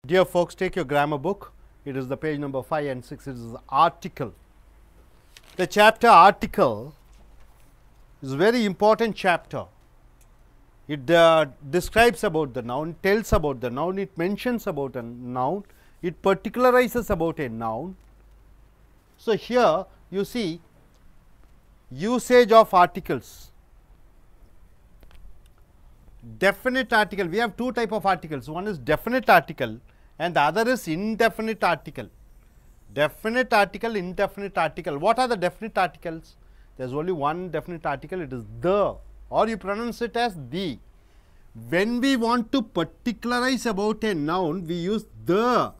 Dear folks, take your grammar book. It is the page number 5 and 6. It is the article. The chapter article is a very important chapter. It describes about the noun, tells about the noun, it mentions about a noun, it particularizes about a noun. So, here you see usage of articles. Definite article, we have two type of articles, one is definite article and the other is indefinite article. Definite article, indefinite article. What are the definite articles? There is only one definite article, it is the, or you pronounce it as the. When we want to particularize about a noun, we use the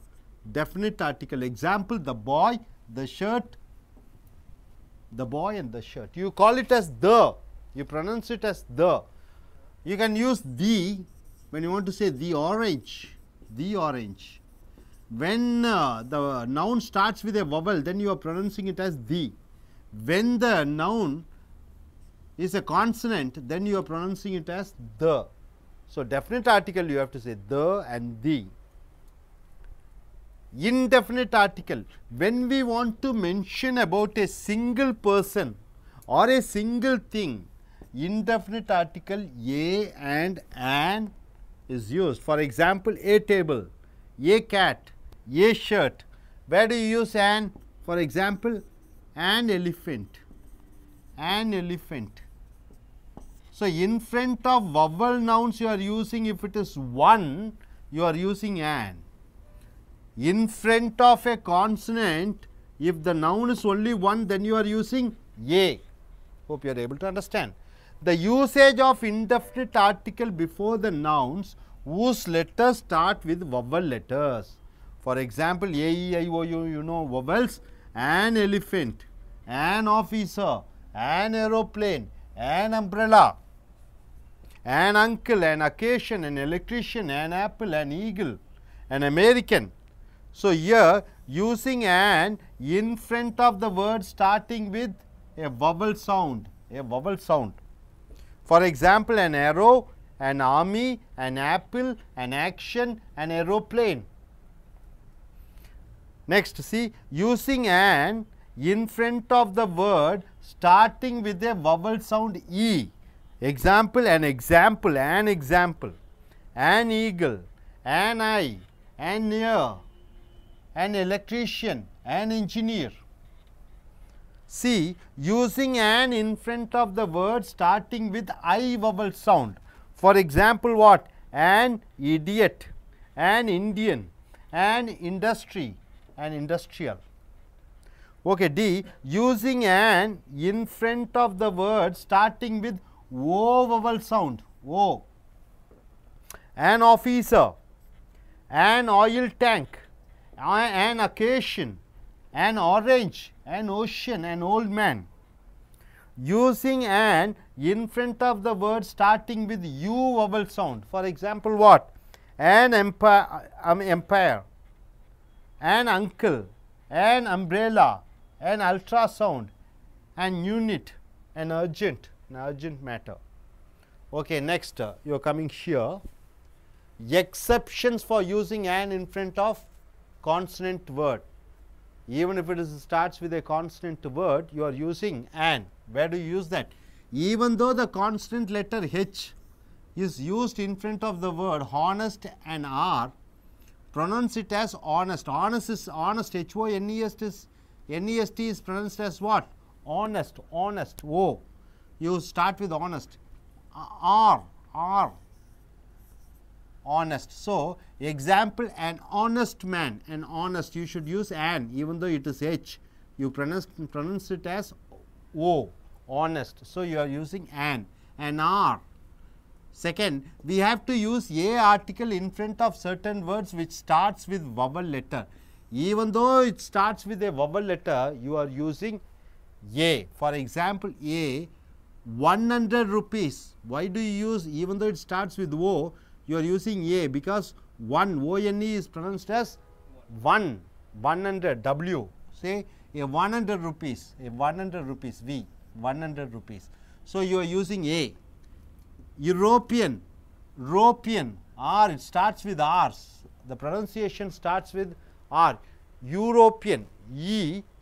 definite article. Example, the boy, the shirt, the boy and the shirt. You call it as the, you pronounce it as the. You can use the when you want to say the orange, the orange. When the noun starts with a vowel, then you are pronouncing it as the. When the noun is a consonant, then you are pronouncing it as the. So, definite article you have to say the and the. Indefinite article, when we want to mention about a single person or a single thing, indefinite article a and an is used. For example, a table, a cat, a shirt. Where do you use an? For example, an elephant, an elephant. So, in front of vowel nouns you are using, if it is one, you are using an. In front of a consonant, if the noun is only one, then you are using a. Hope you are able to understand. The usage of indefinite article before the nouns whose letters start with vowel letters. For example, a, e, I, o, u, you know vowels. An elephant, an officer, an aeroplane, an umbrella, an uncle, an occasion, an electrician, an apple, an eagle, an American. So, here using an in front of the word starting with a vowel sound, a vowel sound. For example, an arrow, an army, an apple, an action, an aeroplane. Next, see using an in front of the word starting with a vowel sound e. Example, an example, an example, an eagle, an eye, an ear, an electrician, an engineer. See using an in front of the word starting with I vowel sound. For example, what? An idiot, an Indian, an industry, an industrial. Okay, D, using an in front of the word starting with O vowel sound, O. An officer, an oil tank, an occasion, an orange, an ocean, an old man. Using an in front of the word starting with U vowel sound. For example, what? An empire, an uncle, an umbrella, an ultrasound, an unit, an urgent matter. Okay, next you are coming here. Exceptions for using an in front of consonant word. Even if it starts with a consonant word, you are using an. Where do you use that? Even though the consonant letter H is used in front of the word honest and R, pronounce it as honest. Honest is honest, H-O-N-E-S is N-E-S-T is pronounced as what? Honest, honest, O. You start with honest. R, honest. So, example, an honest man, an honest, you should use an, even though it is H, you pronounce it as O, honest. So, you are using an R. Second, we have to use a article in front of certain words which starts with vowel letter. Even though it starts with a vowel letter, you are using a. For example, a 100 rupees. Why do you use, even though it starts with O, you are using a? Because 1, O-N-E is pronounced as 1, 100, W. Say a 100 rupees, a 100 rupees, V, 100 rupees. So, you are using a. European, R, it starts with R's. The pronunciation starts with R. European, E-U-R-O-P-I-A-N.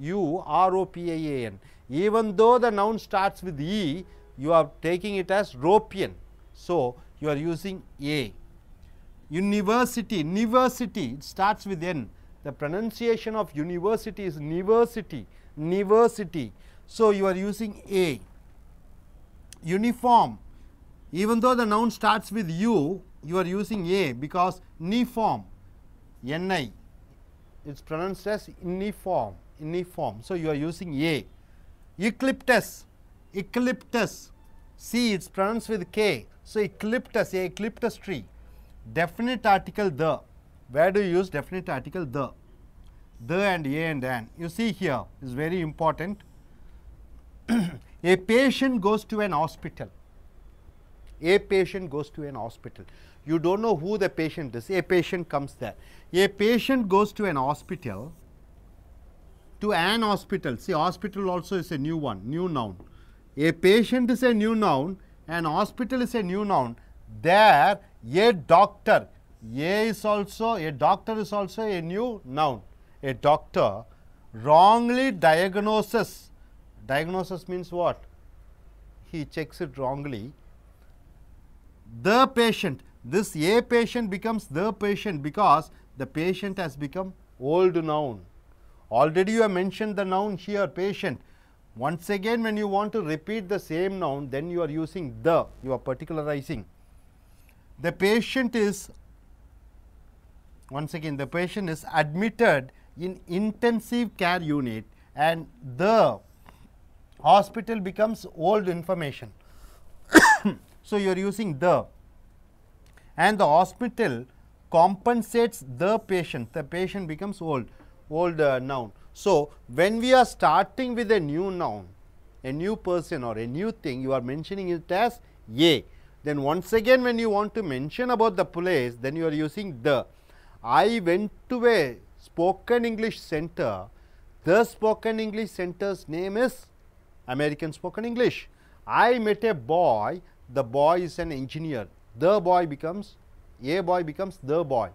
Even though the noun starts with E, you are taking it as European. So, you are using A. University, university, it starts with N. The pronunciation of university is university, university. So, you are using A. Uniform, even though the noun starts with U, you are using A because uniform, N-I, it is pronounced as uniform, uniform. So, you are using A. Eucalyptus, eucalyptus, see it is pronounced with K. So, eucalyptus, a eucalyptus tree. Definite article the. Where do you use definite article the? The and a and an. You see here is very important. A patient goes to an hospital. A patient goes to an hospital. You don't know who the patient is. A patient comes there. A patient goes to an hospital. To an hospital. See, hospital also is a new one, new noun. A patient is a new noun. An hospital is a new noun. There, a doctor. A is also, a doctor is also a new noun. A doctor wrongly diagnoses. Diagnosis means what? He checks it wrongly. The patient. This a patient becomes the patient because the patient has become old noun. Already you have mentioned the noun here, patient. Once again, when you want to repeat the same noun, then you are using the, you are particularizing. The patient is, once again, the patient is admitted in intensive care unit and the hospital becomes old information. So, you are using the, and the hospital compensates the patient becomes old noun. So, when we are starting with a new noun, a new person or a new thing, you are mentioning it as a. Then once again when you want to mention about the place, then you are using the. I went to a spoken English center. The spoken English center's name is American Spoken English. I met a boy. The boy is an engineer. The boy becomes, a boy becomes the boy,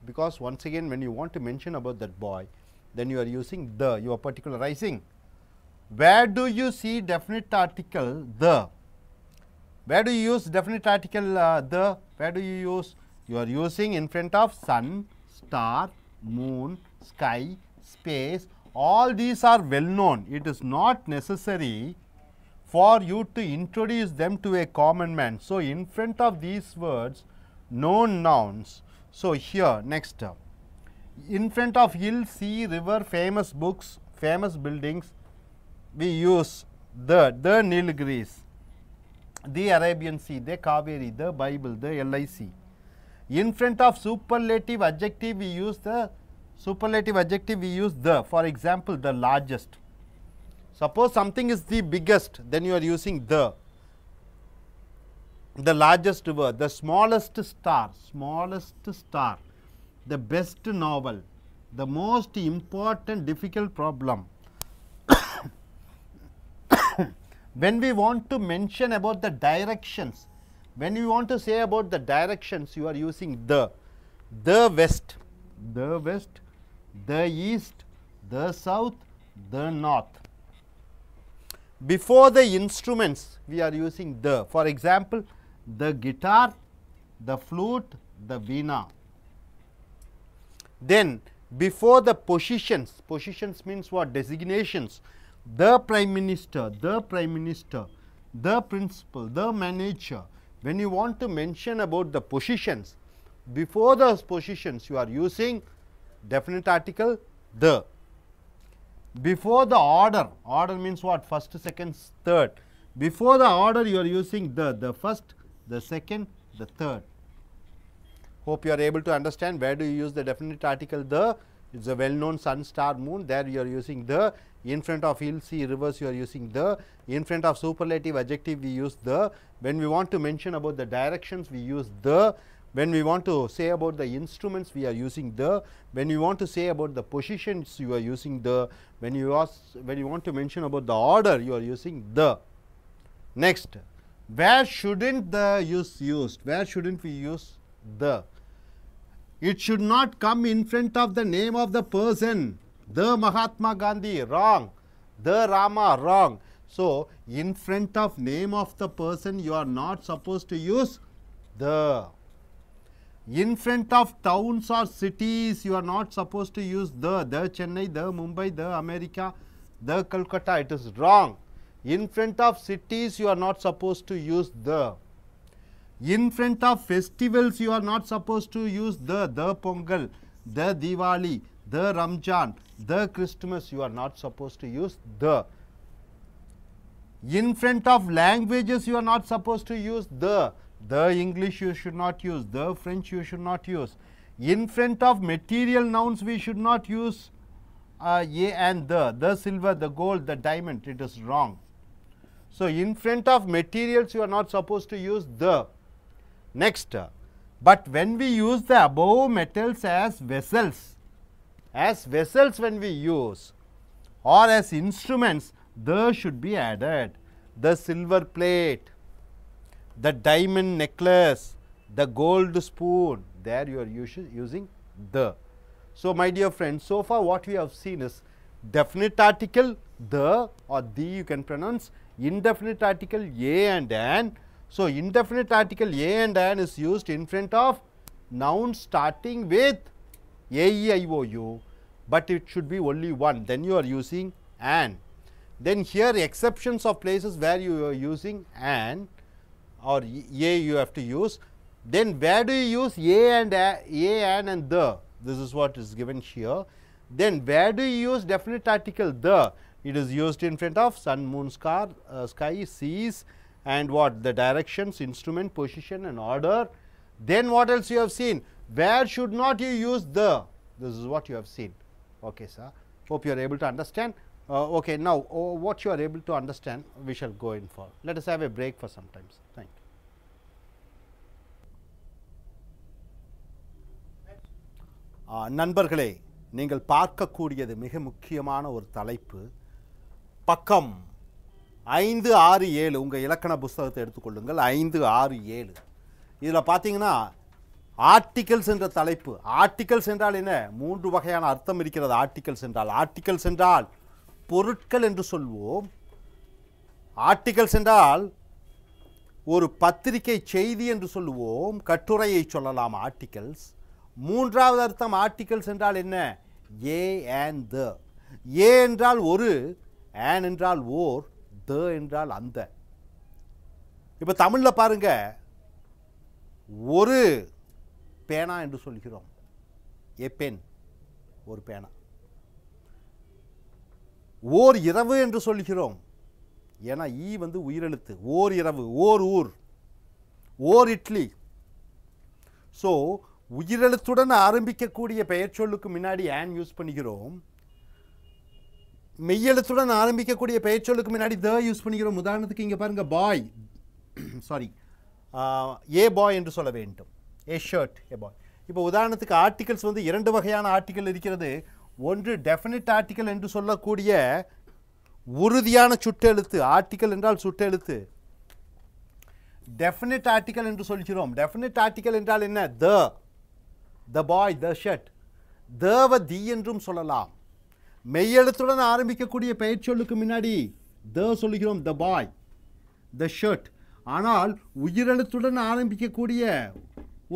because once again when you want to mention about that boy, then you are using the, you are particularizing. Where do you see definite article the? Where do you use definite article the? Where do you use? You are using in front of sun, star, moon, sky, space. All these are well known. It is not necessary for you to introduce them to a common man. So, in front of these words, known nouns. So, here next, in front of hill, sea, river, famous books, famous buildings, we use the Nilgiris, the Arabian Sea, the Kaveri, the Bible, the LIC. In front of superlative adjective, we use the superlative adjective, we use the. For example, the largest. Suppose something is the biggest, then you are using the largest river, the smallest star, the best novel, the most important difficult problem. When we want to mention about the directions, when you want to say about the directions, you are using the west, the east, the south, the north. Before the instruments, we are using the. For example, the guitar, the flute, the veena. Then, before the positions, positions means what? Designations. The prime minister, the principal, the manager. When you want to mention about the positions, before those positions, you are using definite article the. Before the order, order means what? First, second, third. Before the order, you are using the first, the second, the third. Hope you are able to understand where do you use the definite article the. It is a well known sun, star, moon, there you are using the. In front of hill, sea, rivers, you are using the. In front of superlative adjective, we use the. When we want to mention about the directions, we use the. When we want to say about the instruments, we are using the. When you want to say about the positions, you are using the. When you want to mention about the order, you are using the. Next, where shouldn't the use used? Where shouldn't we use the? It should not come in front of the name of the person. The Mahatma Gandhi, wrong. The Rama, wrong. So, in front of name of the person, you are not supposed to use the. In front of towns or cities, you are not supposed to use the Chennai, the Mumbai, the America, the Calcutta. It is wrong. In front of cities, you are not supposed to use the. In front of festivals, you are not supposed to use the Pongal, the Diwali, the Ramjan, the Christmas. You are not supposed to use the. In front of languages, you are not supposed to use the. The English you should not use, the French you should not use. In front of material nouns, we should not use ye and the silver, the gold, the diamond. It is wrong. So, in front of materials, you are not supposed to use the. Next, but when we use the above metals as vessels when we use, or as instruments, the should be added. The silver plate, the diamond necklace, the gold spoon, there you are using the. So, my dear friends, so far what we have seen is definite article the or the you can pronounce, indefinite article a and an. So, indefinite article a and an is used in front of nouns starting with a, e, I, o, u, but it should be only one, then you are using an. Then here exceptions of places where you are using an or a you have to use. Then where do you use a, an and the? This is what is given here. Then where do you use definite article the? It is used in front of sun, moon, sky, seas, and what? The directions, instrument, position and order. Then what else you have seen? Where should not you use the? This is what you have seen. Okay, sir. Hope you are able to understand. Okay, now what you are able to understand, we shall go in for. Let us have a break for some time. Thank you. நண்பர்களே, நீங்கள் பார்க்கக்கூடியது மிக முக்கியமான ஒரு தலைப்பு. பக்கம் 5, 6, 7 உங்கள் இலக்கண புஸ்தகத்தை எடுத்துக்கொள்ளுங்கள். 5, 6, 7 இதில் பார்த்தீங்கன்னா ஆர்டிகல்ஸ் என்ற தலைப்பு. ஆர்டிகல்ஸ் என்றால் என்ன? 3 வகையான அர்த்தம் இருக்கிறது. ஆர்டிகல்ஸ் என்றால் பொருட்கள் என்று சொல்வோம். ஆர்டிகல்ஸ் என்றால் ஒரு பத்திரிகை செய்தி என்று சொல்லுவோம். கட்டுரையை சொல்லலாம் ஆர்டிகல்ஸ். மூன்றாவது அர்த்தம் ஆர்டிகல்ஸ் என்றால் என்ன? A and the. ஏ என்றால் ஒரு, ஆன் என்றால் ஓர், த என்றால் அந்த. இப்போ தமிழில் பாருங்க, ஒரு பேனா என்று சொல்கிறோம். ஏ பென், ஒரு பேனா. ஓர் இரவு என்று சொல்கிறோம். ஏன்னா ஈ வந்து உயிரெழுத்து. ஓர் இரவு, ஓர் ஊர், ஓர் இட்லி. ஸோ உயிரெழுத்துடன் ஆரம்பிக்கக்கூடிய பெயர் சொல்லுக்கு முன்னாடி ஆன் யூஸ் பண்ணிக்கிறோம். மெய்யெழுத்துடன் ஆரம்பிக்கக்கூடிய பெயர் சொல்லுக்கு முன்னாடி த யூஸ் பண்ணிக்கிறோம். உதாரணத்துக்கு இங்கே பாருங்க, பாய், சாரி, ஏ பாய் என்று சொல்ல வேண்டும். ஏ ஷர்ட், ஏ பாய். இப்போ உதாரணத்துக்கு ஆர்டிகல்ஸ் வந்து 2 வகையான ஆர்டிகல் இருக்கிறது. ஒன்று டெஃபினிட் ஆர்டிகல் என்று சொல்லக்கூடிய உறுதியான சுட்டெழுத்து. ஆர்டிகல் என்றால் சுட்டெழுத்து. டெஃபினிட் ஆர்டிகல் என்று சொல்கிறோம். டெஃபினிட் ஆர்டிகல் என்றால் என்ன? த பாய், த ஷர்ட். தவ தி என்றும் சொல்லலாம். மெய்யெழுத்துடன் ஆரம்பிக்கக்கூடிய பெயர் சொல்லுக்கு முன்னாடி த சொல்லுகிறோம், த பாய், த ஷர்ட். ஆனால் உயிரெழுத்துடன் ஆரம்பிக்கக்கூடிய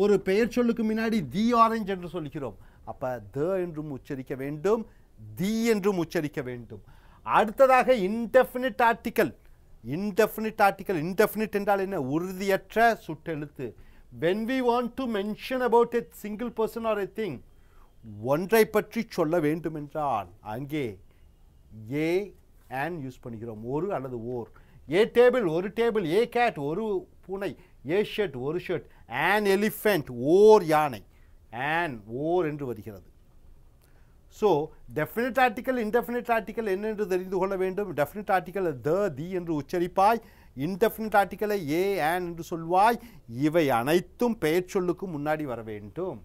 ஒரு பெயர் சொல்லுக்கு முன்னாடி தி ஆரஞ்சு என்று சொல்கிறோம். அப்போ த என்றும் உச்சரிக்க வேண்டும், தி என்றும் உச்சரிக்க வேண்டும். அடுத்ததாக இன்டெஃபினிட் ஆர்டிகல். இன்டெஃபினிட் என்றால் என்ன? உறுதியற்ற சுட்டெழுத்து. when we want to mention about a single person or a thing, ஒன்றை பற்றி சொல்ல வேண்டும் என்றால் அங்கே ஏ அண்ட் யூஸ் பண்ணிக்கிறோம். ஒரு அல்லது ஓர். ஏ டேபிள், ஒரு டேபிள். ஏ கேட், ஒரு பூனை. ஏ ஷர்ட், ஒரு ஷர்ட். an elephant, ஓர் யானை. and ஓர் என்று வருகிறது. So definite article, indefinite article என்னென்று தெரிந்து கொள்ள வேண்டும். டெஃபினிட் ஆர்டிக்கல் த, தி என்று உச்சரிப்பாய். இன்டெஃபினிட் ஆர்டிக்கலை ஏ, ஆன் என்று சொல்வாய். இவை அனைத்தும் பெயர் சொல்லுக்கு முன்னாடி வர வேண்டும்.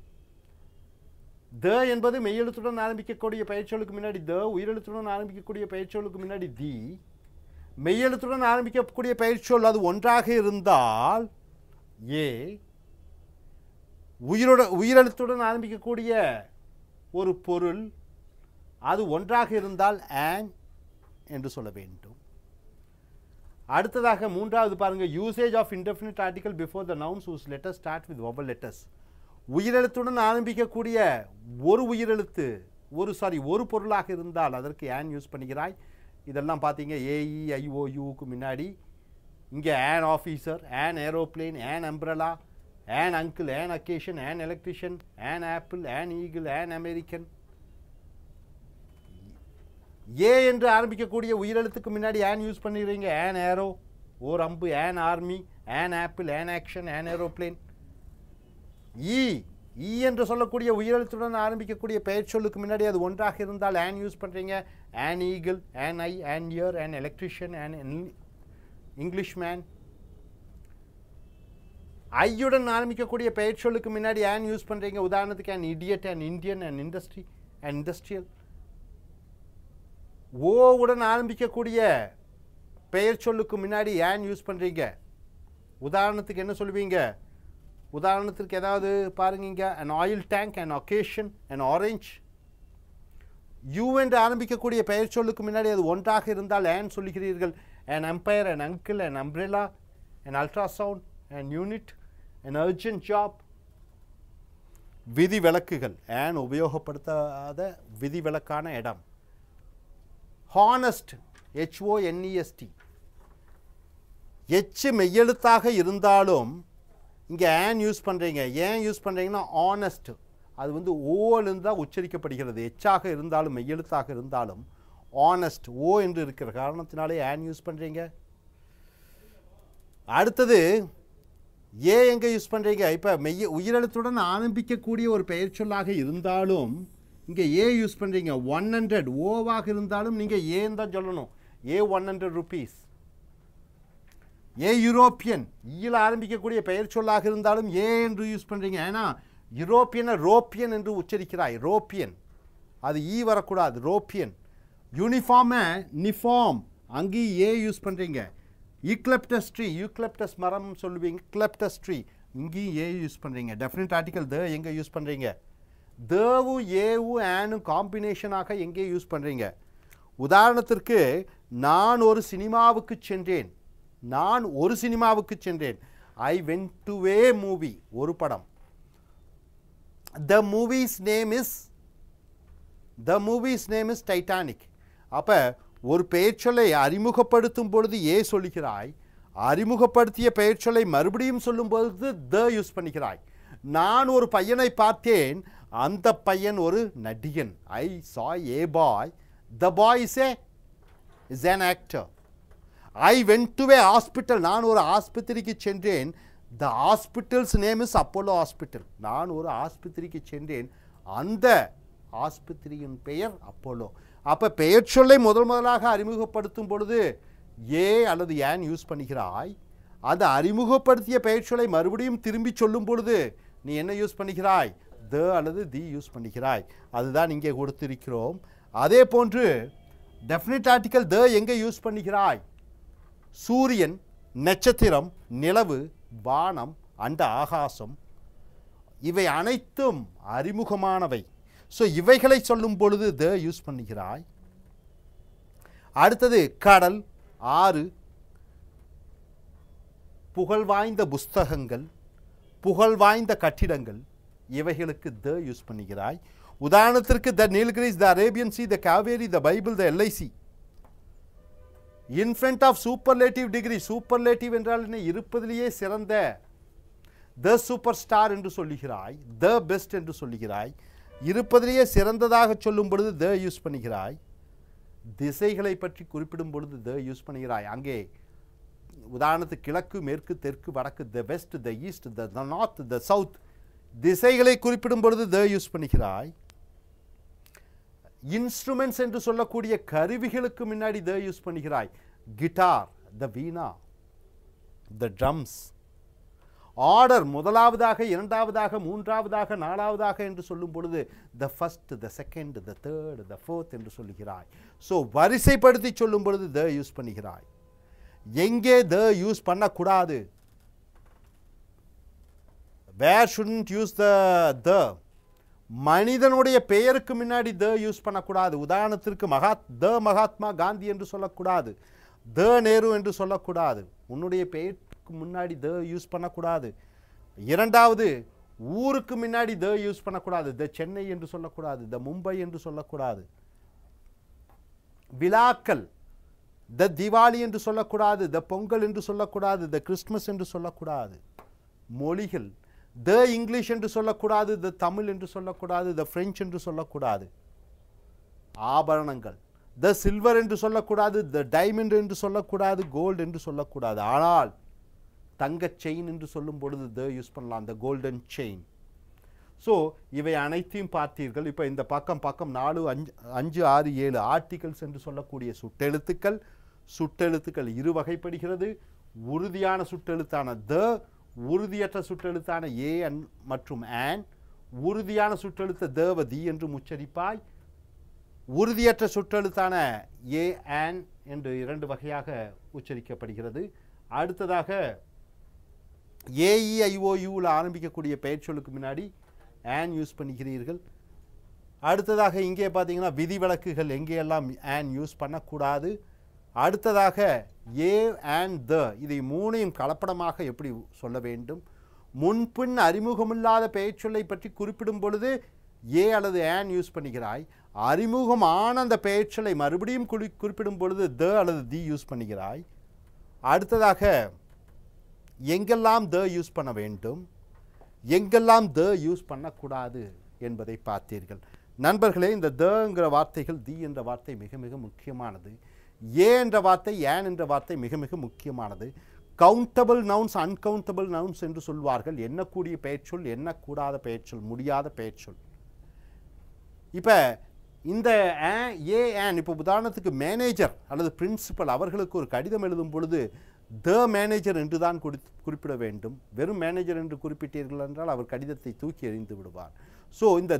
த என்பது மெய்யெழுத்துடன் ஆரம்பிக்கக்கூடிய பெயர் சொல்லுக்கு முன்னாடி த, உயிரெழுத்துடன் ஆரம்பிக்கக்கூடிய பெயர் சொல்லுக்கு முன்னாடி தி. மெய்யெழுத்துடன் ஆரம்பிக்கக்கூடிய பெயர் சொல் அது ஒன்றாக இருந்தால் ஏ, உயிரெழுத்துடன் ஆரம்பிக்கக்கூடிய ஒரு பொருள் அது ஒன்றாக இருந்தால் an என்று சொல்ல வேண்டும். அடுத்ததாக மூன்றாவது பாருங்க, usage of indefinite article before the nouns whose letters start with vowel letters. உயிரெழுத்துடன் ஆரம்பிக்கக்கூடிய ஒரு உயிரெழுத்து ஒரு பொருளாக இருந்தால் அதற்கு an யூஸ் பண்ணிக்கிறாய். இதெல்லாம் பார்த்தீங்க AEIOUக்கு முன்னாடி இங்கே an officer, an aeroplane, an umbrella, an uncle, an occasion, an electrician, an apple, an eagle, an American. A என்று ஆரம்பிக்கக்கூடிய உயிரெழுத்துக்கு முன்னாடி an யூஸ் பண்ணிடுறீங்க. an ஏரோ, ஓர் அம்பு, an army, an apple, an action, an aeroplane. E என்று சொல்லக்கூடிய உயிரெழுத்துடன் ஆரம்பிக்கக்கூடிய பெயர் சொல்லுக்கு முன்னாடி அது ஒன்றாக இருந்தால் an யூஸ் பண்ணுறீங்க. an eagle, an eye, an year, an electrician, an Englishman. ஐயுடன் ஆரம்பிக்கக்கூடிய பெயர் சொல்லுக்கு முன்னாடி an யூஸ் பண்ணுறீங்க. உதாரணத்துக்கு an idiot, an Indian, an industry, an industrial. ஓவுடன் ஆரம்பிக்கக்கூடிய பெயர் சொல்லுக்கு முன்னாடி an யூஸ் பண்ணுறீங்க. உதாரணத்துக்கு என்ன சொல்லுவீங்க? உதாரணத்துக்கு ஏதாவது பாருங்க, an oil tank, an occasion, an orange. You என்று ஆரம்பிக்கக்கூடிய பெயர் சொல்லுக்கு முன்னாடி அது ஒன்றாக இருந்தால் an சொல்லுகிறீர்கள். an empire, an uncle, an umbrella, an ultrasound, an unit, an urgent job. விதி விலக்குகள், an உபயோகப்படுத்தாத விதிவிலக்கான இடம். Honest, HONEST. எச்சு மெய்யெழுத்தாக இருந்தாலும் இங்கே an யூஸ் பண்ணுறீங்க. ஏன் யூஸ் பண்ணுறீங்கன்னா ஆனஸ்ட் அது வந்து ஓலிருந்து தான் உச்சரிக்கப்படுகிறது. எச்சாக இருந்தாலும் மெய்யெழுத்தாக இருந்தாலும் ஆனஸ்ட் ஓ என்று இருக்கிற காரணத்தினாலே an யூஸ் பண்ணுறீங்க. அடுத்தது ஏ எங்கே யூஸ் பண்ணுறீங்க? இப்போ உயிரெழுத்துடன் ஆரம்பிக்கக்கூடிய ஒரு பெயர் சொல்லாக இருந்தாலும் இங்கே ஏ யூஸ் பண்ணுறீங்க. 100 ஓவாக இருந்தாலும் நீங்கள் ஏன்னு தான் சொல்லணும். ஏ 100 rupees. ஏ யூரோப்பியன் ஈயில் ஆரம்பிக்கக்கூடிய பெயர் சொல்லாக இருந்தாலும் ஏ என்று யூஸ் பண்ணுறீங்க. ஏன்னா யூரோப்பியனை ரோப்பியன் என்று உச்சரிக்கிறாய். ரோப்பியன் அது ஈ வரக்கூடாது. ரோப்பியன். யூனிஃபார்மை நிஃபார்ம் அங்கேயும் ஏ யூஸ் பண்ணுறீங்க. ஈக்லெப்டஸ் ட்ரீ யூக்லெப்டஸ் மரம் சொல்லுவீங்க. கிளெப்டஸ் ட்ரீ இங்கேயும் ஏ யூஸ் பண்ணுறீங்க. டெஃபினட் ஆர்டிக்கல் த எங்கே யூஸ் பண்ணுறீங்க? தேவும் ஏவும் ஆனும் காம்பினேஷனாக எங்கே யூஸ் பண்ணுறீங்க? உதாரணத்திற்கு நான் ஒரு சினிமாவுக்கு சென்றேன். நான் ஒரு சினிமாவுக்கு சென்றேன். I went to A movie, ஒரு படம். The movies name is Titanic. அப்போ ஒரு பெயர் சொல்லை அறிமுகப்படுத்தும் பொழுது ஏ சொல்லுகிறாய். அறிமுகப்படுத்திய பெயர் சொல்லை மறுபடியும் சொல்லும் பொழுது த யூஸ் பண்ணிக்கிறாய். நான் ஒரு பையனை பார்த்தேன். அந்த பையன் ஒரு நடிகன். ஐ saw a boy. The boy is an actor. I went to a hospital. நான் ஒரு ஆஸ்பத்திரிக்கு சென்றேன். The hospital's name is Apollo Hospital. நான் ஒரு ஆஸ்பத்திரிக்கு சென்றேன். அந்த ஆஸ்பத்திரியின் பெயர் அப்போலோ. அப்போ பெயர் சொல்லை முதலாக அறிமுகப்படுத்தும் பொழுது ஏ அல்லது an யூஸ் பண்ணுகிறாய். அந்த அறிமுகப்படுத்திய பெயர் சொல்லை மறுபடியும் திரும்பி சொல்லும் பொழுது நீ என்ன யூஸ் பண்ணுகிறாய்? த அல்லது தி யூஸ் பண்ணிக்கிறாய். அதுதான் இங்கே கொடுத்திருக்கிறோம். அதே போன்று டெஃபினிட் ஆர்டிக்கல் த எங்கே யூஸ் பண்ணிக்கிறாய்? சூரியன், நட்சத்திரம், நிலவு, வானம், அண்ட ஆகாசம் இவை அனைத்தும் அறிமுகமானவை. ஸோ இவைகளை சொல்லும் பொழுது த யூஸ் பண்ணுகிறாய். அடுத்தது கடல், ஆறு, புகழ்வாய்ந்த புஸ்தகங்கள், புகழ்வாய்ந்த கட்டிடங்கள் இவைகளுக்கு த யூஸ் பண்ணுகிறாய். உதாரணத்திற்கு the Nilgiris, the Arabian sea, the Kaveri, the Bible, the LIC. In front of superlative degree. Superlative என்றால் என்ன? இருப்பதிலேயே சிறந்த. த சூப்பர் ஸ்டார் என்று சொல்லுகிறாய். த பெஸ்ட் என்று சொல்லுகிறாய். இருப்பதிலேயே சிறந்ததாக சொல்லும் பொழுது த யூஸ் பண்ணுகிறாய். திசைகளை பற்றி குறிப்பிடும் பொழுது த யூஸ் பண்ணுகிறாய். அங்கே உதாரணத்துக்கு கிழக்கு, மேற்கு, தெற்கு, வடக்கு, the west, the east, the north, the south திசைகளை குறிப்பிடும் பொழுது த யூஸ் பண்ணுகிறாய். இன்ஸ்ட்ருமெண்ட்ஸ் என்று சொல்லக்கூடிய கருவிகளுக்கு முன்னாடி த யூஸ் பண்ணுகிறாய். Guitar, the veena, the drums. Order முதலாவதாக, இரண்டாவதாக, மூன்றாவதாக, நாலாவதாக என்று சொல்லும் பொழுது the first, the second, the third, the fourth என்று சொல்லுகிறாய். ஸோ வரிசைப்படுத்தி சொல்லும் பொழுது த யூஸ் பண்ணுகிறாய். எங்கே த யூஸ் பண்ணக்கூடாது? Where shouldn't use the மனிதனுடைய பெயருக்கு முன்னாடி த யூஸ் பண்ணக்கூடாது. உதாரணத்திற்கு மகாத்மா காந்தி என்று சொல்லக்கூடாது, த நேரு என்று சொல்லக்கூடாது. உன்னுடைய பெயருக்கு முன்னாடி த யூஸ் பண்ணக்கூடாது. இரண்டாவது, ஊருக்கு முன்னாடி த யூஸ் பண்ணக்கூடாது. த சென்னை என்று சொல்லக்கூடாது, த மும்பை என்று சொல்லக்கூடாது. விழாக்கள், த திவாலி என்று சொல்லக்கூடாது, த பொங்கல் என்று சொல்லக்கூடாது, த கிறிஸ்துமஸ் என்று சொல்லக்கூடாது. மொழிகள், த இங்கிலீஷ் என்று சொல்லக்கூடாது, த தமிழ் என்று சொல்லக்கூடாது, த பிரெஞ்சு என்று சொல்லக்கூடாது. ஆபரணங்கள், த சில்வர் என்று சொல்லக்கூடாது, த டைமண்ட் என்று சொல்லக்கூடாது, கோல்டு என்று சொல்லக்கூடாது. ஆனால் தங்க செயின் என்று சொல்லும் பொழுது த யூஸ் பண்ணலாம், த கோல்டன் செயின். ஸோ இவை அனைத்தையும் பார்த்தீர்கள். இப்போ இந்த பக்கம் 4, 5, 6, 7 ஆர்டிகல்ஸ் என்று சொல்லக்கூடிய சுட்டெழுத்துக்கள். சுட்டெழுத்துக்கள் இரு வகைப்படுகிறது. உறுதியான சுட்டெழுத்தான த, உறுதியற்ற சுட்டெழுத்தான ஏ மற்றும் ஆன். உறுதியான சுற்றெழுத்த தேவதி என்று உச்சரிப்பாய். உறுதியற்ற சுற்றெழுத்தான ஏ ஆன் என்று 2 வகையாக உச்சரிக்கப்படுகிறது. அடுத்ததாக ஏஇஐஓயூவில் ஆரம்பிக்கக்கூடிய பெயர் சொல்லுக்கு முன்னாடி ஆன் யூஸ் பண்ணிக்கிறீர்கள். அடுத்ததாக இங்கே பார்த்தீங்கன்னா விதிவிலக்குகள் எங்கேயெல்லாம் ஆன் யூஸ் பண்ணக்கூடாது. அடுத்ததாக ஏ அண்ட் த, இதை மூணையும் கலப்படமாக எப்படி சொல்ல வேண்டும். முன்பின் அறிமுகமில்லாத பெயர்ச்சொல்லை பற்றி குறிப்பிடும் பொழுது ஏ அல்லது ஆன் யூஸ் பண்ணுகிறாய். அறிமுகமான அந்த பெயர்ச்சொல்லை மறுபடியும் குறிப்பிடும் பொழுது த அல்லது தி யூஸ் பண்ணுகிறாய். அடுத்ததாக எங்கெல்லாம் த யூஸ் பண்ண வேண்டும், எங்கெல்லாம் த யூஸ் பண்ணக்கூடாது என்பதை பார்த்தீர்கள். நண்பர்களே, இந்த தங்கிற வார்த்தைகள், தி என்ற வார்த்தை மிக மிக முக்கியமானது. ஏ என்ற வார்த்தை, ஏன் என்ற வார்த்தை மிக மிக முக்கியமானது. கவுண்டபிள் நவுன்ஸ், அன்கவுண்டபிள் நவுன்ஸ் என்று சொல்வார்கள். எண்ணக்கூடிய பெயர்ச்சொல், எண்ணக்கூடாத பெயர்ச்சொல், முடியாத பெயர்ச்சொல். இப்போ இந்த ஏ ஆன், இப்போ உதாரணத்துக்கு மேனேஜர் அல்லது பிரின்சிபல் அவர்களுக்கு ஒரு கடிதம் எழுதும் பொழுது த மேனேஜர் என்று தான் குறிப்பிட வேண்டும். வெறும் மேனேஜர் என்று குறிப்பிட்டீர்கள் என்றால் அவர் கடிதத்தை தூக்கி எறிந்து விடுவார். ஸோ இந்த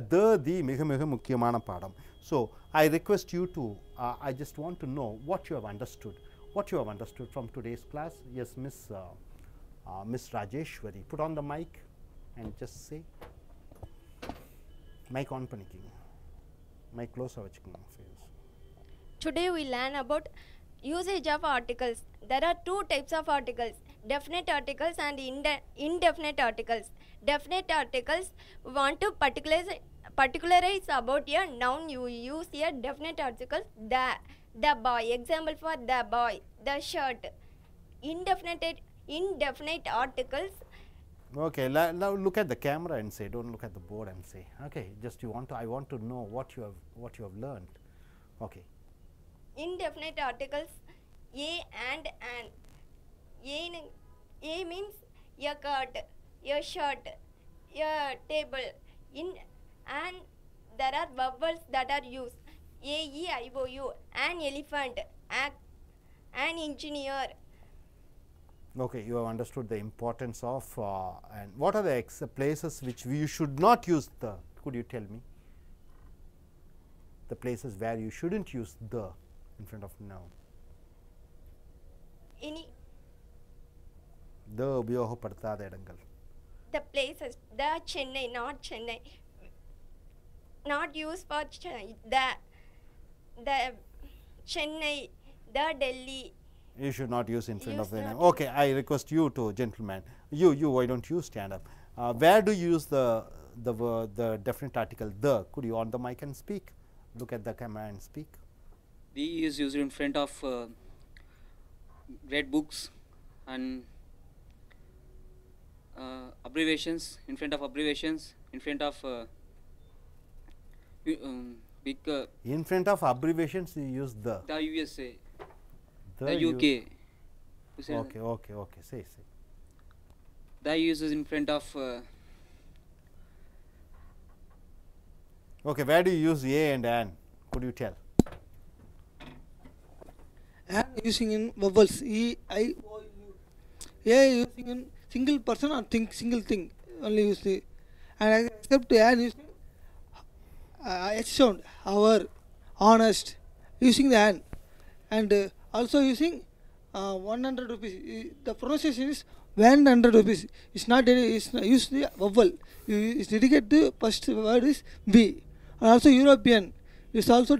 தி மிக மிக முக்கியமான பாடம். So I request you to, I just want to know what you have understood from today's class. Yes, Miss Rajeshwari, put on the mic and just say. Mic on பண்ணிக்கிங்க, mic close வச்சுக்கோங்க. Today we learn about usage of articles. There are 2 types of articles: definite articles and indefinite articles. Definite articles want to particularize about a noun. You use a definite article, the boy. Example for the boy, the shirt. Indefinite articles. Okay, now look at the camera and say, don't look at the board and say. Okay, just I want to know what you have learned. Okay. Indefinite articles, a and an. A means a cart, a shirt, a table. And there are vowels that are used: a, e, I, o, u. An elephant, an engineer. Okay, you have understood the importance of and what are the places which you should not use the? Could you tell me the places where you shouldn't use the in front of noun? The உபயோகப்படுத்தாத இடங்கள். The places, the Chennai, not Chennai, not used for the Chennai, the Delhi. You should not use in front of the name. Okay, I request you to, gentleman, you why don't you stand up? Where do you use the definite article the? Could you on the mic and speak? Look at the camera and speak. The is used in front of great books and abbreviations, in front of abbreviations, in front of big. In front of abbreviations, you use the. The USA, the UK. Okay. Say. The uses in front of. Okay, where do you use a and an? Could you tell? And using in vowels, e, I, o, u. A using in single person or single thing only use the, and except and using h sound, our, honest, using the and also using 100 rupees. The pronunciation is 100 rupees. It's not use the vowel. It's dedicated to first word is B. And also European. It's also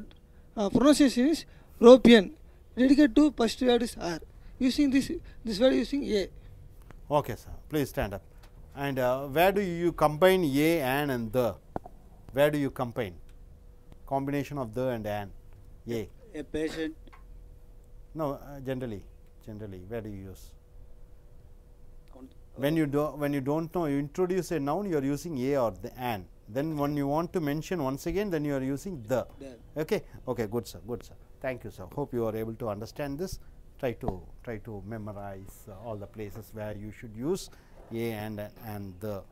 pronunciation is European. Dedicated to first word is R. Using this word using A. Okay, sir. Please stand up. And where do you combine a, an, and the? Where do you combine? Combination of the and an. A. A patient. No, generally, where do you use? Count. When you don't know, you introduce a noun, you are using a or the an. Then when you want to mention once again, then you are using the. Okay. Okay. Good, sir. Good, sir. Thank you, sir. Hope you are able to understand this. Try to memorize all the places where you should use a and the.